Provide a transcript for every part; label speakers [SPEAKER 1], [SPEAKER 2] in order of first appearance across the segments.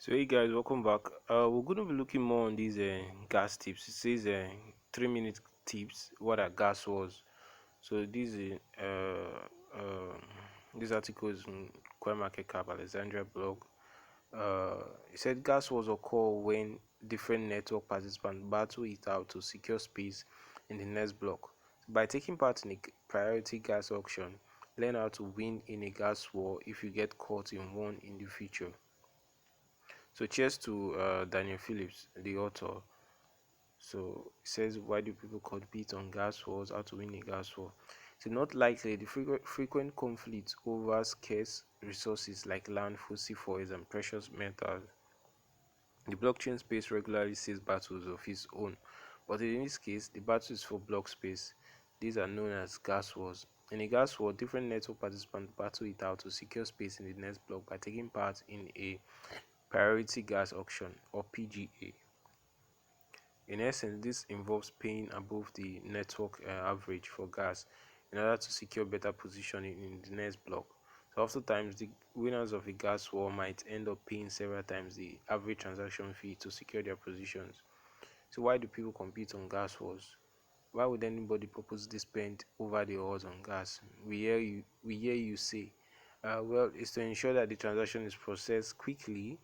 [SPEAKER 1] So hey guys, welcome back. We're going to be looking more on these gas tips. It says 3 minute tips. What are gas was? So this article is in Coinmarketcap, Alexandria blog. It said gas wars occur when different network participants battle it out to secure space in the next block. By taking part in a priority gas auction, learn how to win in a gas war if you get caught in one in the future. So cheers to Daniel Phillips, the author. So it says, why do people compete on gas wars? How to win a gas war? So not likely the frequent conflicts over scarce resources like land, fossil fuels, and precious metals. The blockchain space regularly sees battles of its own, but in this case, the battle is for block space. These are known as gas wars. In a gas war, different network participants battle it out to secure space in the next block by taking part in a priority gas auction or PGA. In essence, this involves paying above the network average for gas in order to secure better positioning in the next block. So oftentimes the winners of a gas war might end up paying several times the average transaction fee to secure their positions. So why do people compete on gas wars? Why would anybody purposely spend over the odds on gas? We hear you say, well, it's to ensure that the transaction is processed quickly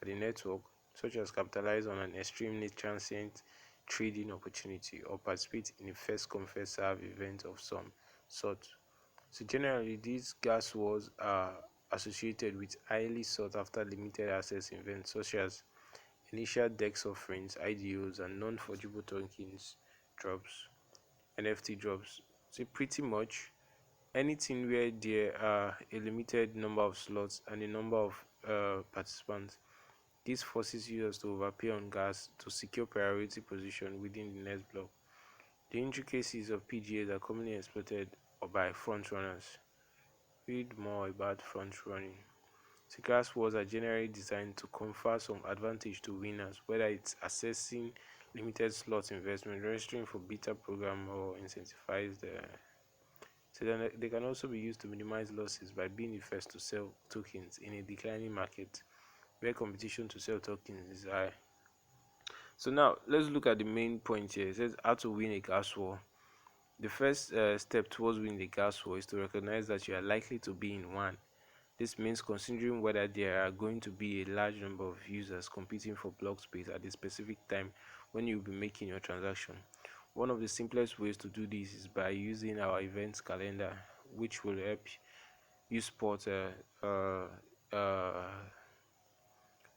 [SPEAKER 1] by the network, such as capitalize on an extremely transient trading opportunity or participate in a first come first serve event of some sort. So generally, these gas wars are associated with highly sought after limited access events such as initial DEX offerings, IDOs, and non-fungible tokens drops, NFT drops. So pretty much anything where there are a limited number of slots and a number of participants. This forces users to overpay on gas to secure priority position within the next block. The intricacies of PGAs are commonly exploited by front runners. Read more about front running. So gas wars are generally designed to confer some advantage to winners, whether it's accessing limited slot investment, registering for beta program, or incentivized. So then they can also be used to minimize losses by being the first to sell tokens in a declining market where competition to sell tokens is high. So now let's look at the main point here. It says how to win a gas war. The first step towards winning a gas war is to recognize that you are likely to be in one. This means considering whether there are going to be a large number of users competing for block space at a specific time when you'll be making your transaction. One of the simplest ways to do this is by using our events calendar, which will help you spot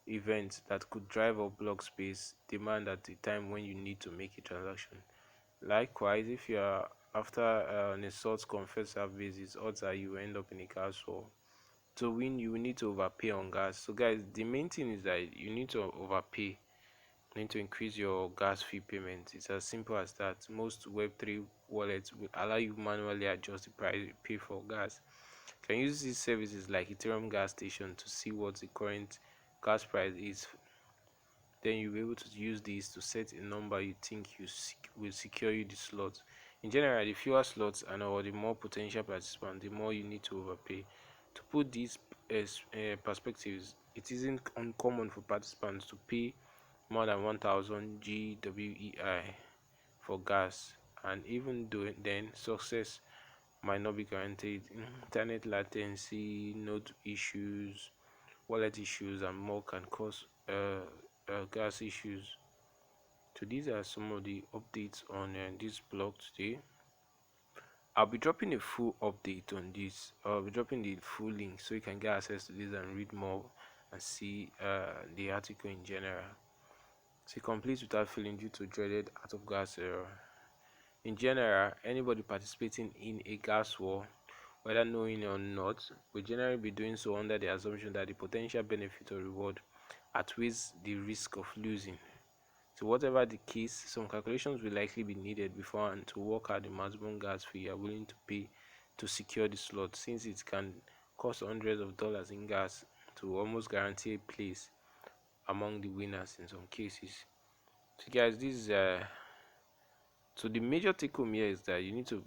[SPEAKER 1] events that could drive up block space demand at the time when you need to make a transaction. Likewise, if you are after an assault confess basis, odds are you end up in a gas war. To win, you will need to overpay on gas. So guys, the main thing is that you need to overpay. You need to increase your gas fee payment. It's as simple as that. Most web3 wallets will allow you manually adjust the price you pay for gas. You can use these services like Ethereum gas station to see what the current gas price is. Then you'll be able to use this to set a number you think will secure you the slots. In general, the fewer slots and or the more potential participants, the more you need to overpay. To put these as perspectives, it isn't uncommon for participants to pay more than 1000 GWEI for gas, and even though then success might not be guaranteed. Internet latency, node issues, wallet issues, and more can cause gas issues. So these are some of the updates on this blog today. I'll be dropping a full update on this. I'll be dropping the full link so you can get access to this and read more and see the article in general. So complete without feeling due to dreaded out of gas error. In general, anybody participating in a gas war, whether knowing or not, will generally be doing so under the assumption that the potential benefit or reward outweighs the risk of losing. So whatever the case, some calculations will likely be needed beforehand to work out the maximum gas fee you are willing to pay to secure the slot, since it can cost hundreds of dollars in gas to almost guarantee a place among the winners in some cases. So guys, this is so the major take home here is that you need to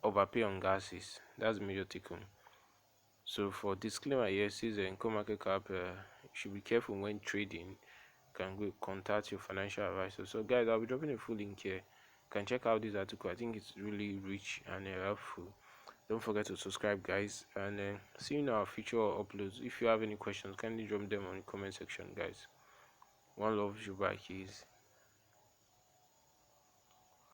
[SPEAKER 1] overpay on gases. That's the major take home. So for disclaimer here, it says in CoinMarketCap should be careful when trading. You can go contact your financial advisor. So guys, I'll be dropping a full link here. You can check out this article. I think it's really rich and helpful. Don't forget to subscribe, guys, and see you in our future uploads. If you have any questions, kindly drop them on the comment section, guys. One love, you back, keys.